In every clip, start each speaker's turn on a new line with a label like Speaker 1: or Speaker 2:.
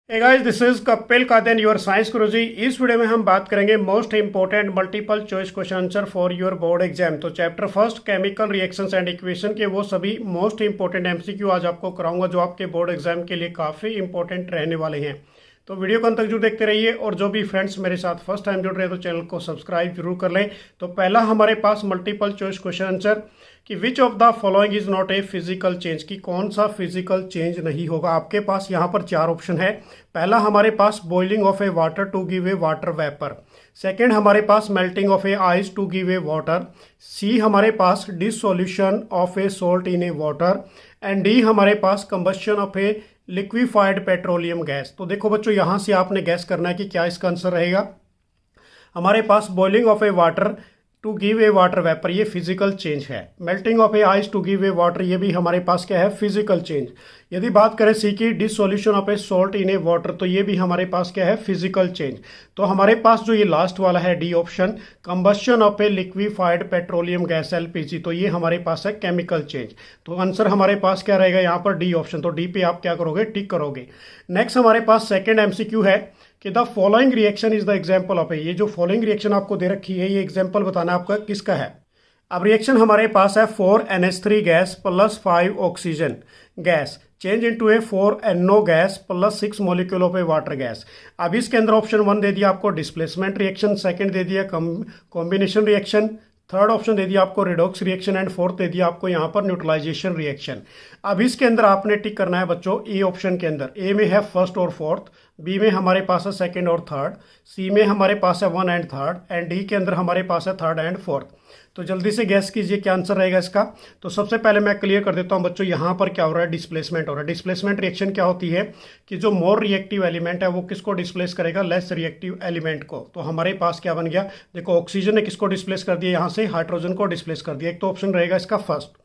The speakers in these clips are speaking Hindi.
Speaker 1: Hey guys, this is Kapil Kadan your science Guruji. इस वीडियो में हम बात करेंगे most important multiple choice question answer for your board exam. तो chapter first chemical reactions and equation के वो सभी मोस्ट इंपॉर्टेंट एमसीक्यू आज आपको कराऊंगा जो आपके बोर्ड एग्जाम के लिए काफ़ी इंपॉर्टेंट रहने वाले हैं। तो वीडियो को अंत तक जरूर देखते रहिए और जो भी फ्रेंड्स मेरे साथ फर्स्ट टाइम जुड़ रहे हैं तो चैनल को सब्सक्राइब जरूर कर लें। तो पहला हमारे पास मल्टीपल चॉइस क्वेश्चन आंसर कि which of the following is not a physical change, कि कौन सा फिजिकल चेंज नहीं होगा। आपके पास यहाँ पर चार ऑप्शन है। पहला हमारे पास boiling of a water to give a water vapour, second हमारे पास melting of a ice to give a water, C हमारे पास dissolution of a salt in a water, and D हमारे पास combustion of a liquefied petroleum gas. तो देखो बच्चों, यहाँ से आपने गैस करना है कि क्या इसका आंसर रहेगा। हमारे पास boiling of a water to give a water vapour, ये फिजिकल चेंज है। Melting of a ice to give a water, ये भी हमारे पास क्या है, फिजिकल चेंज। यदि बात करें सी की dissolution of A salt in a water, तो ये भी हमारे पास क्या है, फिजिकल चेंज। तो हमारे पास जो ये लास्ट वाला है D option, combustion of a liquefied petroleum gas LPG, तो ये हमारे पास है केमिकल चेंज। तो आंसर हमारे पास क्या रहेगा यहाँ पर, डी ऑप्शन। तो डी पे आप क्या करोगे, टिक करोगे। नेक्स्ट हमारे पास सेकेंड एमसीक्यू है कि the following reaction is the example of a, ये जो फॉलोइंग रिएक्शन आपको दे रखी है ये एग्जाम्पल बताना आपका किसका है। अब रिएक्शन हमारे पास है 4NH3 gas plus 5 oxygen gas change into A 4NO gas plus 6 molecule of a water gas. अब इसके अंदर ऑप्शन 1 दे दिया आपको डिस्प्लेसमेंट रिएक्शन, सेकंड दे दिया कॉम्बिनेशन रिएक्शन, थर्ड ऑप्शन दे दिया आपको रिडॉक्स रिएक्शन, एंड फोर्थ दे दिया आपको यहाँ पर न्यूट्रलाइजेशन रिएक्शन। अब इसके अंदर आपने टिक करना है बच्चों ए ऑप्शन के अंदर। ए में है फर्स्ट और फोर्थ, बी में हमारे पास है सेकंड और थर्ड, सी में हमारे पास है 1 एंड थर्ड, एंड डी के अंदर हमारे पास है थर्ड एंड फोर्थ। तो जल्दी से गैस कीजिए क्या आंसर रहेगा इसका। तो सबसे पहले मैं क्लियर कर देता हूं बच्चों, यहाँ पर क्या हो रहा है, डिस्प्लेसमेंट हो रहा है। डिस्प्लेसमेंट रिएक्शन क्या होती है कि जो मोर रिएक्टिव एलिमेंट है वो किसको डिस्प्लेस करेगा, लेस रिएक्टिव एलिमेंट को। तो हमारे पास क्या बन गया, देखो ऑक्सीजन ने किसको डिस्प्लेस कर दिया, यहाँ से हाइड्रोजन को डिस्प्लेस कर दिया। एक तो ऑप्शन रहेगा इसका फर्स्ट।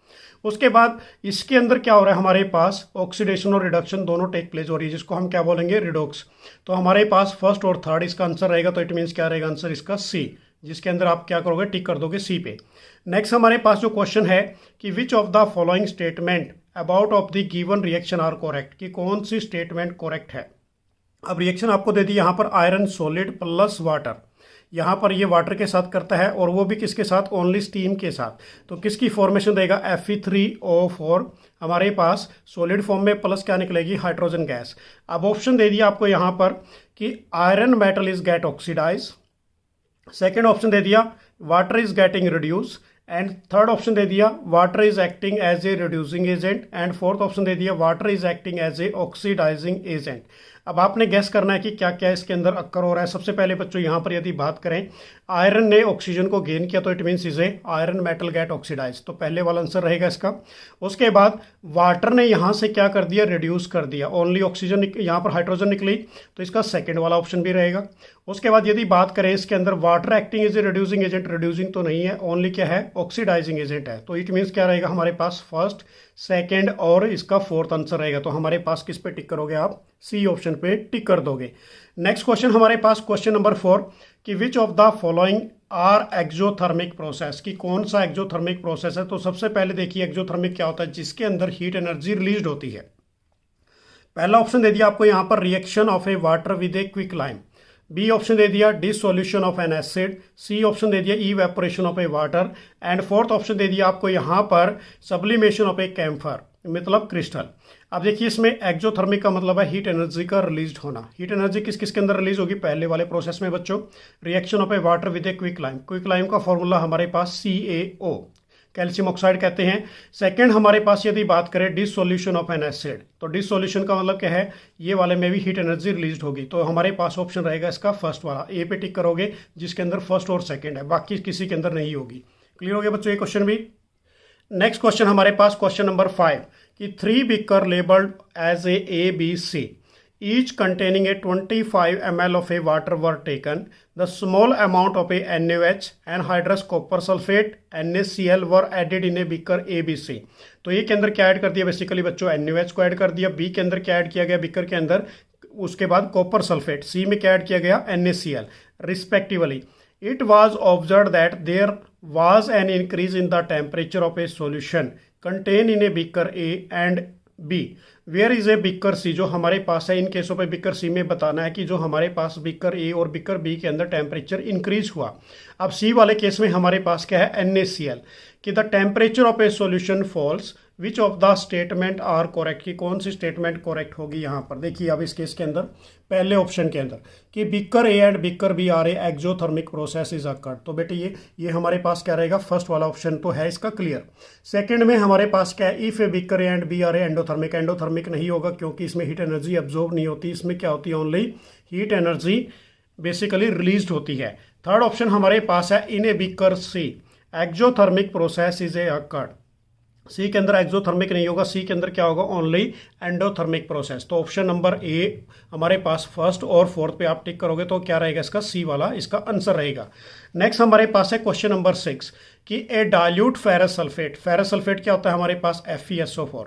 Speaker 1: उसके बाद इसके अंदर क्या हो रहा है, हमारे पास ऑक्सीडेशन और रिडक्शन दोनों टेक प्लेस हो रही है, जिसको हम क्या बोलेंगे, रिडॉक्स। तो हमारे पास फर्स्ट और थर्ड इसका आंसर रहेगा। तो इट मीन्स क्या रहेगा आंसर इसका सी, जिसके अंदर आप क्या करोगे, टिक कर दोगे सी पे। नेक्स्ट हमारे पास जो क्वेश्चन है कि which of the following statement about of the given reaction are correct, कि कौन सी स्टेटमेंट करेक्ट है। अब रिएक्शन आपको दे दी यहाँ पर आयरन सॉलिड प्लस वाटर, यहाँ पर ये वाटर के साथ करता है और वो भी किसके साथ, ओनली स्टीम के साथ। तो किसकी फॉर्मेशन देगा, Fe3O4, हमारे पास सॉलिड फॉर्म में प्लस क्या निकलेगी, हाइड्रोजन गैस। अब ऑप्शन दे दिया आपको यहाँ पर कि iron metal is get oxidise, second option दे दिया water is getting reduce, and third option दे दिया water is acting as a reducing agent, and fourth option दे दिया water is acting as a oxidising agent. अब आपने गैस करना है कि क्या क्या इसके अंदर अक्कर हो रहा है। सबसे पहले बच्चों यहाँ पर यदि बात करें, आयरन ने ऑक्सीजन को गेन किया तो it means is a iron metal get oxidise, तो पहले वाला आंसर रहेगा इसका। उसके बाद वाटर ने यहाँ से क्या कर दिया, रिड्यूस कर दिया, ओनली ऑक्सीजन यहाँ पर हाइड्रोजन निकली, तो इसका सेकेंड वाला ऑप्शन भी रहेगा। उसके बाद यदि बात करें इसके अंदर water acting as a reducing agent, reducing तो नहीं है, ओनली क्या है, ऑक्सीडाइजिंग एजेंट है। तो इट मीन्स क्या रहेगा हमारे पास, फर्स्ट सेकेंड और इसका फोर्थ आंसर रहेगा। तो हमारे पास किस पे टिक करोगे आप, सी ऑप्शन पे टिक कर दोगे। नेक्स्ट क्वेश्चन हमारे पास क्वेश्चन नंबर 4 कि which of the following are exothermic process, कि कौन सा एक्सोथर्मिक प्रोसेस है। तो सबसे पहले देखिए एक्सोथर्मिक क्या होता है, जिसके अंदर हीट एनर्जी रिलीज होती है। पहला ऑप्शन दे दिया आपको यहाँ पर reaction of a water with a quick lime, B option दे दिया dissolution of an acid, C option दे दिया evaporation of a water, and fourth option दे दिया आपको यहाँ पर सब्लिमेशन ऑफ ए कैम्फर, मतलब क्रिस्टल। अब देखिए इसमें एक्सोथर्मिक का मतलब है हीट एनर्जी का रिलीज होना। हीट एनर्जी किस किस के अंदर रिलीज होगी, पहले वाले प्रोसेस में बच्चों, reaction of a water with a quick lime, quick lime का फॉर्मूला हमारे पास CaO, कैल्शियम ऑक्साइड कहते हैं। सेकंड हमारे पास यदि बात करें डिसोल्यूशन ऑफ एन एसिड, तो डिसोल्यूशन का मतलब क्या है, ये वाले में भी हीट एनर्जी रिलीज होगी। तो हमारे पास ऑप्शन रहेगा इसका फर्स्ट वाला, ए पे टिक करोगे, जिसके अंदर फर्स्ट और सेकंड है, बाकी किसी के अंदर नहीं होगी। क्लियर हो गया बच्चों ये क्वेश्चन भी। नेक्स्ट क्वेश्चन हमारे पास क्वेश्चन नंबर 5 कि 3 beaker labelled as A, B, C each containing a 25 ml of a water were taken. The small amount of a NaOH and hydrous copper sulfate NaCl were added in a beaker ABC. तो ए के अंदर क्या ऐड कर दिया बेसिकली बच्चों, NaOH को ऐड कर दिया, बी के अंदर क्या ऐड किया गया बीकर के अंदर, उसके बाद कॉपर सल्फेट, सी में क्या ऐड किया गया, NaCl respectively. It was observed that there was an increase in the temperature of a solution contained in a beaker A and B where is a beaker C, जो हमारे पास है इन केसों पे बिकर सी में बताना है कि जो हमारे पास बिकर ए और बिकर बी के अंदर टेम्परेचर इंक्रीज हुआ। अब सी वाले केस में हमारे पास क्या है NaCl कि the temperature of a solution falls which of the statement are correct, की कौन सी स्टेटमेंट करेक्ट होगी यहाँ पर। देखिए अब इस केस के अंदर पहले ऑप्शन के अंदर कि beaker A and beaker B are a exothermic process is occurred, तो बेटे ये हमारे पास क्या रहेगा, फर्स्ट वाला ऑप्शन तो है इसका क्लियर। सेकंड में हमारे पास क्या है, if a beaker A and B are a endothermic, endothermic नहीं होगा क्योंकि इसमें हीट एनर्जी एब्जॉर्ब नहीं होती, इसमें क्या होती है, only heat energy basically release होती है। थर्ड ऑप्शन हमारे पास है in a beaker C exothermic process is a occurred, C के अंदर एक्सोथर्मिक नहीं होगा, सी के अंदर क्या होगा, ओनली एंडोथर्मिक प्रोसेस। तो ऑप्शन नंबर ए हमारे पास फर्स्ट और फोर्थ पे आप टिक करोगे तो क्या रहेगा इसका, सी वाला इसका आंसर रहेगा। नेक्स्ट हमारे पास है क्वेश्चन नंबर 6 कि a dilute ferrous sulphate, ferrous sulphate क्या होता है हमारे पास FeSO4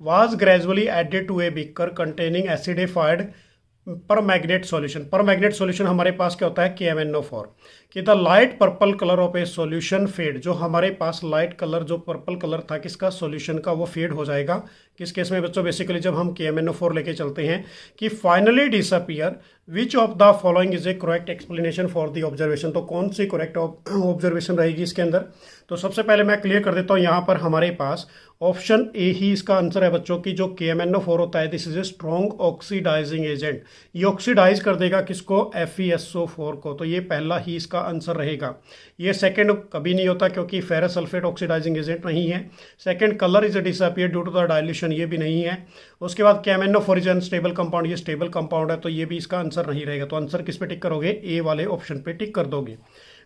Speaker 1: was gradually added to a beaker containing acidified permanganate solution. Permanganate solution हमारे पास क्या होता है KMnO4 कि the light purple colour of a solution fade, जो हमारे पास लाइट कलर जो पर्पल कलर था किसका, सॉल्यूशन का, वो फेड हो जाएगा किस केस में बच्चों, बेसिकली जब हम KMnO4 लेके चलते हैं कि finally disappear which of the following is A correct explanation for the observation, तो कौन सी करेक्ट ऑब्जर्वेशन रहेगी इसके अंदर। तो सबसे पहले मैं क्लियर कर देता हूँ, यहाँ पर हमारे पास ऑप्शन ए ही इसका आंसर है बच्चों की, जो KMnO4 होता है this is a strong oxidising agent, ये ऑक्सीडाइज कर देगा किसको, FeSO4 को, तो ये पहला ही इसका आंसर रहेगा। ये सेकंड कभी नहीं होता क्योंकि फेरस सल्फेट ऑक्सीडाइजिंग एजेंट नहीं है। Second colour is disappear due to the dilution, ये भी नहीं है। उसके बाद KMnO4 इज अनस्टेबल कंपाउंड, ये स्टेबल कंपाउंड है, तो ये भी इसका आंसर नहीं रहेगा। तो आंसर किस पे टिक करोगे, ए वाले ऑप्शन पे टिक कर दोगे।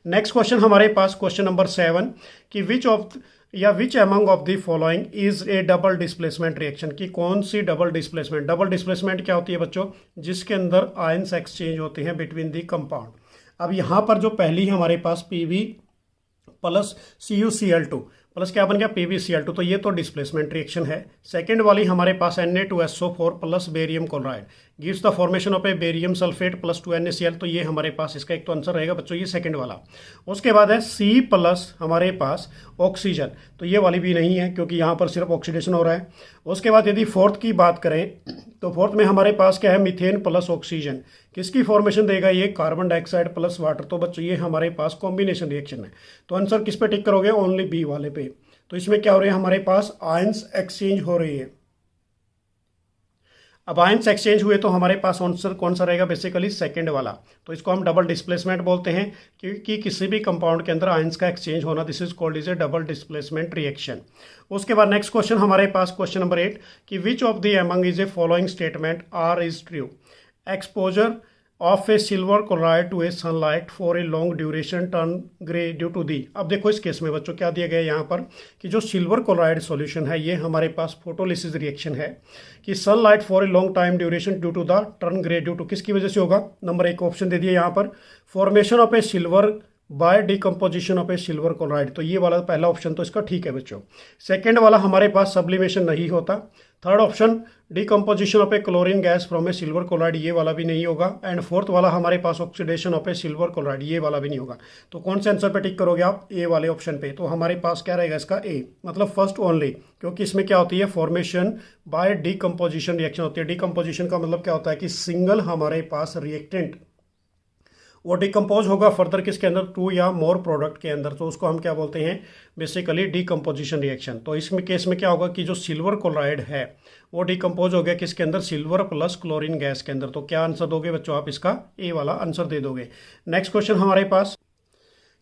Speaker 1: नेक्स्ट क्वेश्चन हमारे पास क्वेश्चन नंबर 7 कि which among of the following is a double displacement reaction, की कौन सी डबल डिस्प्लेसमेंट, डबल डिस्प्लेसमेंट क्या होती है बच्चों, जिसके अंदर आयंस एक्सचेंज होते हैं बिटवीन द कंपाउंड। अब यहाँ पर जो पहली हमारे पास PB प्लस CuCl2 प्लस क्या बन गया, PbCl2, तो ये तो डिस्प्लेसमेंट रिएक्शन है। सेकेंड वाली हमारे पास Na2SO4 plus barium chloride gives the formation of A barium sulphate plus 2NaCl, तो ये हमारे पास इसका एक तो आंसर रहेगा बच्चों, ये सेकंड वाला। उसके बाद है C प्लस हमारे पास ऑक्सीजन, तो ये वाली भी नहीं है क्योंकि यहाँ पर सिर्फ ऑक्सीडेशन हो रहा है। उसके बाद यदि फोर्थ की बात करें तो फोर्थ में हमारे पास क्या है, मीथेन प्लस ऑक्सीजन, किसकी फॉर्मेशन देगा, ये कार्बन डाइऑक्साइड प्लस वाटर, तो बच्चों ये हमारे पास कॉम्बिनेशन रिएक्शन है। तो आंसर किस पे टिक करोगे, ओनली बी वाले पे। तो इसमें क्या हो रही है, हमारे पास आयंस एक्सचेंज हो रही है। अब आयंस एक्सचेंज हुए तो हमारे पास आंसर कौन सा रहेगा, बेसिकली सेकंड वाला। तो इसको हम डबल डिस्प्लेसमेंट बोलते हैं क्योंकि किसी भी कंपाउंड के अंदर आयंस का एक्सचेंज होना, this is called is a double displacement reaction. उसके बाद नेक्स्ट क्वेश्चन हमारे पास क्वेश्चन नंबर 8 कि which of the among is a following statement are is true, exposure of a silver chloride to a sunlight for a long duration turn grey due to the. अब देखो इस केस में बच्चों क्या दिया गया है यहाँ पर कि जो सिल्वर क्लोराइड सॉल्यूशन है ये हमारे पास फोटोलिसिस रिएक्शन है कि sunlight for a long time duration due to the turn grey due to किसकी वजह से होगा, नंबर 1 ऑप्शन दे दिया यहाँ पर, formation of a silver by decomposition of a silver chloride, तो ये वाला पहला ऑप्शन तो इसका ठीक है बच्चों। सेकेंड वाला हमारे पास सब्लिमेशन नहीं होता। Third option decomposition of a chlorine gas from a silver chloride, ये वाला भी नहीं होगा। एंड फोर्थ वाला हमारे पास oxidation of a silver chloride, ये वाला भी नहीं होगा। तो कौन से आंसर पे टिक करोगे आप, ए वाले ऑप्शन पे। तो हमारे पास क्या रहेगा इसका ए, मतलब फर्स्ट ओनली, क्योंकि इसमें क्या होती है, फॉर्मेशन बाय डिकम्पोजिशन रिएक्शन होती है। डिकम्पोजिशन का मतलब क्या होता है कि सिंगल हमारे पास रिएक्टेंट वो डिकम्पोज होगा फर्दर किसके अंदर, 2 या मोर प्रोडक्ट के अंदर, तो उसको हम क्या बोलते हैं, बेसिकली डिकम्पोजिशन रिएक्शन। तो इसमें केस में क्या होगा कि जो सिल्वर क्लोराइड है वो डिकम्पोज हो गया किसके अंदर, सिल्वर प्लस क्लोरीन गैस के अंदर। तो क्या आंसर दोगे बच्चों आप, इसका ए वाला आंसर दे दोगे। नेक्स्ट क्वेश्चन हमारे पास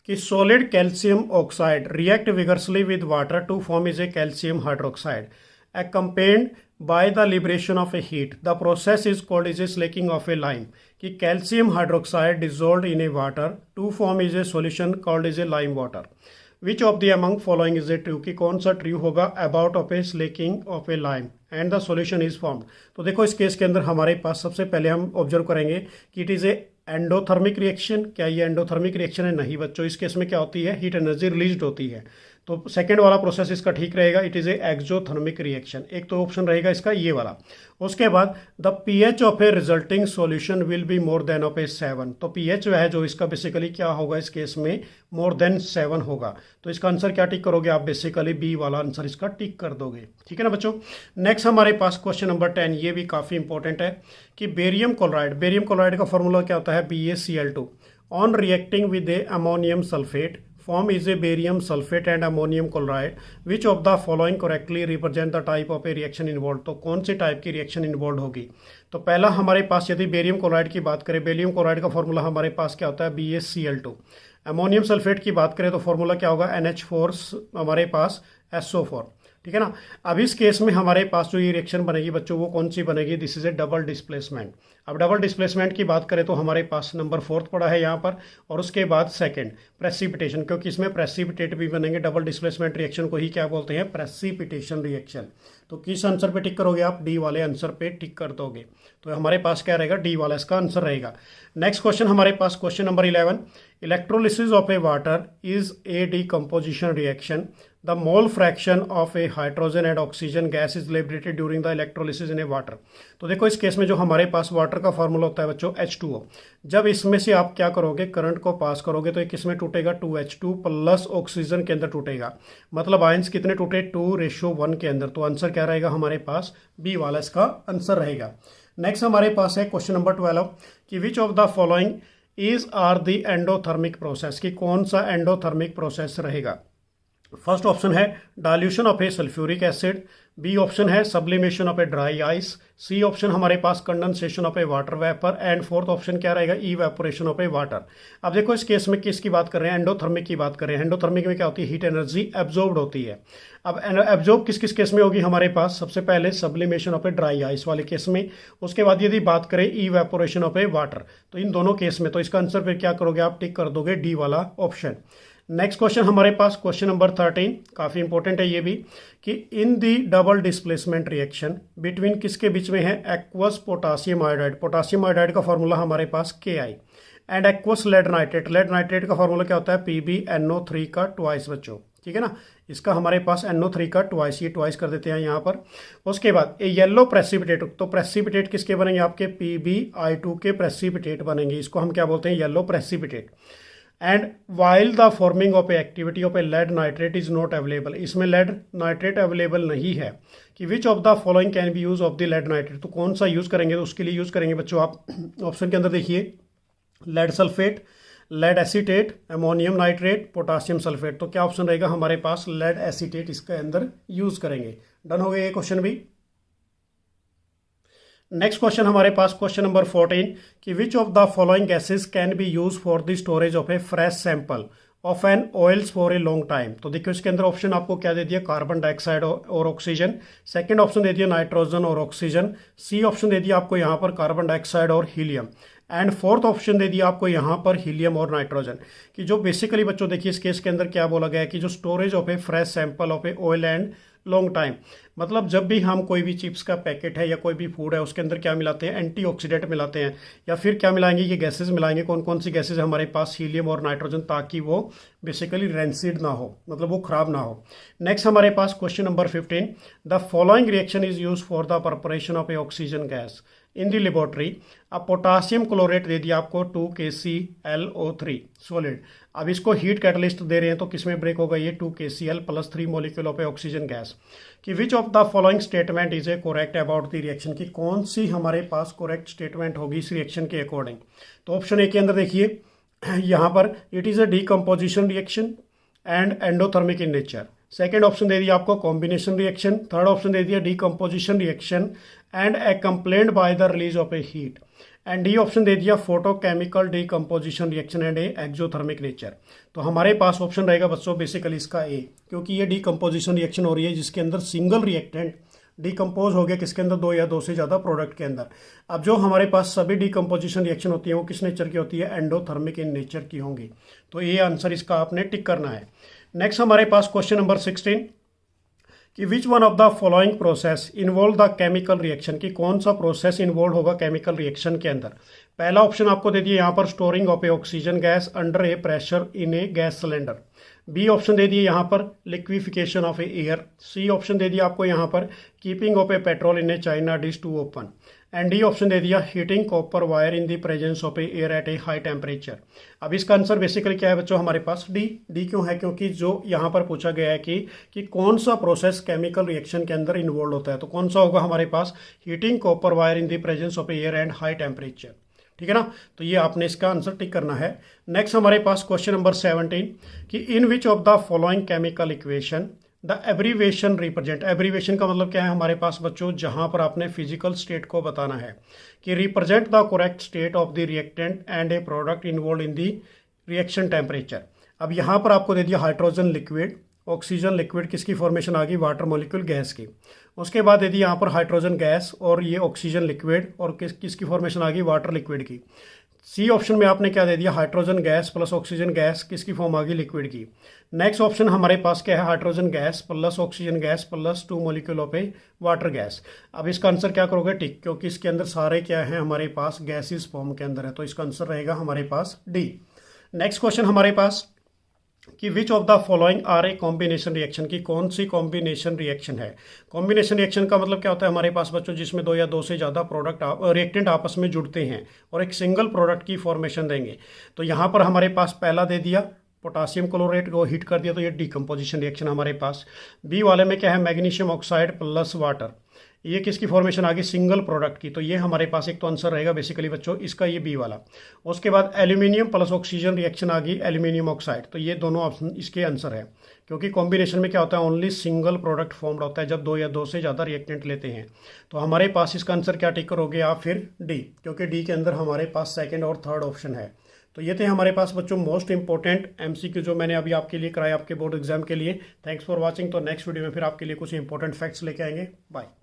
Speaker 1: कि solid calcium oxide react vigorously with water to form is a calcium hydroxide accompanied by the liberation of a heat. The process is called is a slaking of a lime. कि calcium hydroxide dissolved in a water to form is a solution called is a lime water. Which of the among following is a true, कि कौन सा ट्रू होगा about of a slaking of a lime and the solution is formed. तो देखो इस केस के अंदर हमारे पास सबसे पहले हम ऑब्जर्व करेंगे कि it is A endothermic reaction. क्या ये एंडोथर्मिक रिएक्शन है, नहीं बच्चों। इस केस में क्या होती है, हीट एनर्जी रिलीज होती है। तो सेकेंड वाला प्रोसेस इसका ठीक रहेगा, it is a exothermic reaction. एक तो ऑप्शन रहेगा इसका ये वाला। उसके बाद the pH of a resulting solution will be more than of a 7। तो पीएच जो है जो इसका बेसिकली क्या होगा इस केस में, मोर देन 7 होगा। तो इसका आंसर क्या टिक करोगे आप, बेसिकली बी वाला आंसर इसका टिक कर दोगे। ठीक है ना बच्चों। नेक्स्ट हमारे पास क्वेश्चन नंबर 10, ये भी काफ़ी इंपॉर्टेंट है कि बेरियम क्लोराइड का फॉर्मूला क्या होता है, BaCl2 on reacting with A ammonium sulphate form is a barium sulfate and ammonium chloride which of the following correctly represent the type of a reaction involved। तो कौन सी टाइप की रिएक्शन इन्वॉल्व होगी। तो पहला हमारे पास यदि बेरियम क्लोराइड की बात करें, बेरियम क्लोराइड का फॉर्मूला हमारे पास क्या होता है, BaCl2। अमोनियम सल्फेट की बात करें तो फॉर्मूला क्या होगा, NH4 हमारे पास SO4। ठीक है ना। अब इस केस में हमारे पास जो ये रिएक्शन बनेगी बच्चों वो कौन सी बनेगी, this is a double displacement. अब डबल डिस्प्लेसमेंट की बात करें तो हमारे पास नंबर 4 पड़ा है यहाँ पर, और उसके बाद सेकंड प्रेसिपिटेशन, क्योंकि इसमें प्रेसिपिटेट भी बनेंगे। डबल डिस्प्लेसमेंट रिएक्शन को ही क्या बोलते हैं, प्रेसिपिटेशन रिएक्शन। तो किस आंसर पे टिक करोगे आप, डी वाले आंसर पे टिक कर दोगे। तो हमारे पास क्या रहेगा, डी वाला इसका आंसर रहेगा। नेक्स्ट क्वेश्चन हमारे पास question number 11, electrolysis of a water is a decomposition reaction. The mole fraction of a hydrogen and oxygen gas is liberated during the electrolysis in a water। तो देखो इस केस में जो हमारे पास वाटर का फार्मूला होता है बच्चों H2O। जब इसमें से आप क्या करोगे, करंट को पास करोगे तो ये किस में टूटेगा, 2H2 प्लस ऑक्सीजन के अंदर टूटेगा। मतलब आयंस कितने टूटे, 2:1 के अंदर। तो आंसर क्या रहेगा हमारे पास, बी वाला इसका आंसर रहेगा। नेक्स्ट हमारे पास है क्वेश्चन नंबर 12 कि which of the following is are the endothermic process, कि कौन सा एंडोथर्मिक प्रोसेस रहेगा। फर्स्ट ऑप्शन है dilution of a sulphuric acid, B option है sublimation of a dry ice, C option हमारे पास condensation of a water vapour, and fourth option क्या रहेगा, इवेपोरेशन ऑफ ए वाटर। अब देखो इस केस में किसकी बात कर रहे हैं, एंडोथर्मिक की बात कर रहे हैं। एंडोथर्मिक में क्या होती है, हीट एनर्जी एब्जॉर्ब्ड होती है। अब एब्जॉर्ब किस किस केस में होगी हमारे पास, सबसे पहले sublimation of a dry ice वाले केस में, उसके बाद यदि बात करें इवेपोरेशन ऑफ ए वाटर, तो इन दोनों केस में। तो इसका आंसर फिर क्या करोगे आप, टिक कर दोगे डी वाला ऑप्शन। नेक्स्ट क्वेश्चन हमारे पास क्वेश्चन नंबर 13, काफ़ी इंपॉर्टेंट है ये भी, कि in the double displacement reaction between किसके बीच में है, aqueous potassium iodide. Potassium iodide का फॉर्मूला हमारे पास Ki, and aqueous lead nitrate. Lead nitrate का फॉर्मूला क्या होता है, PbNO3 का ट्वाइस बच्चों। ठीक है ना, इसका हमारे पास NO3 का ट्वाइस, ये ट्वाइस कर देते हैं यहाँ पर। उसके बाद ए येलो प्रेसिपिटेट, तो प्रेसिपिटेट किसके बनेंगे आपके, PbI2 के प्रेसिपिटेट बनेंगे। इसको हम क्या बोलते हैं, yellow precipitate. And while the forming of a activity of a lead nitrate is not available, इसमें लेड नाइट्रेट अवेलेबल नहीं है। कि which of the following can be use of the lead nitrate, तो कौन सा यूज करेंगे, तो उसके लिए यूज करेंगे बच्चों आप ऑप्शन के अंदर देखिए, lead sulphate, lead acetate, ammonium nitrate, potassium sulphate. तो क्या ऑप्शन रहेगा हमारे पास, लेड एसीटेट इसके अंदर यूज करेंगे। डन हो गया ये क्वेश्चन भी। नेक्स्ट क्वेश्चन हमारे पास क्वेश्चन नंबर 14 कि which of the following gases can be use for the storage of a fresh sample of an oils for a long time. तो देखिए इसके अंदर ऑप्शन आपको क्या दे दिया, कार्बन डाइऑक्साइड और ऑक्सीजन। सेकंड ऑप्शन दे दिया नाइट्रोजन और ऑक्सीजन। सी ऑप्शन दे दिया आपको यहाँ पर कार्बन डाइऑक्साइड और हीलियम। एंड फोर्थ ऑप्शन दे दिया आपको यहाँ पर हीलियम और नाइट्रोजन। कि जो बेसिकली बच्चों देखिए इस केस के अंदर क्या बोला गया है कि जो storage of a fresh sample of A oil and long time, मतलब जब भी हम कोई भी चिप्स का पैकेट है या कोई भी फूड है उसके अंदर क्या मिलाते हैं, एंटीऑक्सीडेंट मिलाते हैं, या फिर क्या मिलाएंगे, ये गैसेस मिलाएंगे। कौन कौन सी गैसेस हमारे पास, हीलियम और नाइट्रोजन, ताकि वो बेसिकली रेंसिड ना हो, मतलब वो खराब ना हो। नेक्स्ट हमारे पास question number 15, the following reaction is use for the preparation of a oxygen gas in the laboratory. अब पोटासियम क्लोरेट दे दिया आपको 2KClO3 सॉलिड। अब इसको हीट कैटलिस्ट दे रहे हैं तो किसमें ब्रेक होगा, ये 2KCl+3 molecule of oxygen gas. कि which of the following statement is a correct about the reaction, की कौन सी हमारे पास कोरेक्ट स्टेटमेंट होगी इस रिएक्शन के अकॉर्डिंग। तो ऑप्शन ए के अंदर देखिए यहाँ पर, it is a decomposition reaction and endothermic in nature. Second option दे दिया आपको कॉम्बिनेशन रिएक्शन। थर्ड ऑप्शन दे दिया decomposition reaction and accompanied by the release of a heat. And D option दे दिया photochemical decomposition reaction and a exothermic nature. तो हमारे पास ऑप्शन रहेगा बच्चों बेसिकली इसका ए, क्योंकि ये डीकम्पोजिशन रिएक्शन हो रही है जिसके अंदर सिंगल रिएक्टेंट डीकम्पोज हो गया, किसके अंदर, 2 या 2 से ज़्यादा प्रोडक्ट के अंदर। अब जो हमारे पास सभी डीकम्पोजिशन रिएक्शन होती है वो किस नेचर की होती है, एंडोथर्मिक इन नेचर की होंगी। तो ये आंसर इसका आपने टिक करना है। नेक्स्ट हमारे पास क्वेश्चन नंबर 16 कि which one of the following process involve the chemical reaction, की कौन सा प्रोसेस इन्वॉल्व होगा केमिकल रिएक्शन के अंदर। पहला ऑप्शन आपको दे दिया यहाँ पर, storing of a oxygen gas under a pressure in a gas cylinder. B option दे दिए यहाँ पर liquefaction of air, C option दे दिया आपको यहाँ पर keeping of a petrol in a china dish to open, and D option दे दिया heating copper wire in the presence of A air at A high temperature. अब इसका आंसर बेसिकली क्या है बच्चों हमारे पास डी क्यों है, क्योंकि जो यहाँ पर पूछा गया है कि कौन सा प्रोसेस केमिकल रिएक्शन के अंदर इन्वॉल्व होता है, तो कौन सा होगा हमारे पास heating copper wire in the presence of air and high temperature. ठीक है ना, तो ये आपने इसका आंसर टिक करना है। नेक्स्ट हमारे पास क्वेश्चन नंबर 17 कि in which of the following chemical equation the abbreviation represent, abbreviation का मतलब क्या है हमारे पास बच्चों, जहां पर आपने फिजिकल स्टेट को बताना है कि represent the correct state of the reactant and A product involve in the reaction temperature. अब यहाँ पर आपको दे दिया हाइड्रोजन लिक्विड, ऑक्सीजन लिक्विड, किसकी फॉर्मेशन आ गई, वाटर मॉलिक्यूल गैस की। उसके बाद दे दी यहाँ पर हाइड्रोजन गैस और ये ऑक्सीजन लिक्विड, और किसकी फॉर्मेशन आ गई, वाटर लिक्विड की। सी ऑप्शन में आपने क्या दे दिया, hydrogen gas plus oxygen gas, किसकी फॉर्म आ गई, लिक्विड की। नेक्स्ट ऑप्शन हमारे पास क्या है, hydrogen gas plus oxygen gas plus 2 molecule of a water gas. अब इसका आंसर क्या करोगे, टिक, क्योंकि इसके अंदर सारे क्या है हमारे पास गैसेस फॉर्म के अंदर है, तो इसका आंसर रहेगा हमारे पास डी। नेक्स्ट क्वेश्चन हमारे पास कि which of the following are a combination reaction, की कौन सी कॉम्बिनेशन रिएक्शन है। कॉम्बिनेशन रिएक्शन का मतलब क्या होता है हमारे पास बच्चों, जिसमें दो या दो से ज़्यादा प्रोडक्ट रिएक्टेंट आपस में जुड़ते हैं और एक सिंगल प्रोडक्ट की फॉर्मेशन देंगे। तो यहाँ पर हमारे पास पहला दे दिया पोटासियम क्लोरेट को हीट कर दिया, तो ये डिकम्पोजिशन रिएक्शन हमारे पास। बी वाले में क्या है, मैग्नीशियम ऑक्साइड प्लस वाटर, ये किसकी फॉर्मेशन आ गई, सिंगल प्रोडक्ट की। तो ये हमारे पास एक तो आंसर रहेगा बेसिकली बच्चों इसका, ये बी वाला। उसके बाद एल्यूमिनियम प्लस ऑक्सीजन रिएक्शन आ गई, एल्यूमिनियम ऑक्साइड, तो ये दोनों ऑप्शन इसके आंसर है, क्योंकि कॉम्बिनेशन में क्या होता है, ओनली सिंगल प्रोडक्ट फॉर्म्ड होता है जब दो या दो से ज़्यादा रिएक्टेंट लेते हैं। तो हमारे पास इसका आंसर क्या टिक करोगे आप, फिर डी, क्योंकि डी के अंदर हमारे पास सेकेंड और थर्ड ऑप्शन है। तो ये थे हमारे पास बच्चों मोस्ट इंपॉर्टेंट एमसीक्यू जो मैंने अभी आपके लिए कराया आपके बोर्ड एग्जाम के लिए। Thanks for watching. तो नेक्स्ट वीडियो में फिर आपके लिए कुछ इंपॉर्टेंट फैक्ट्स लेके आएंगे। बाय।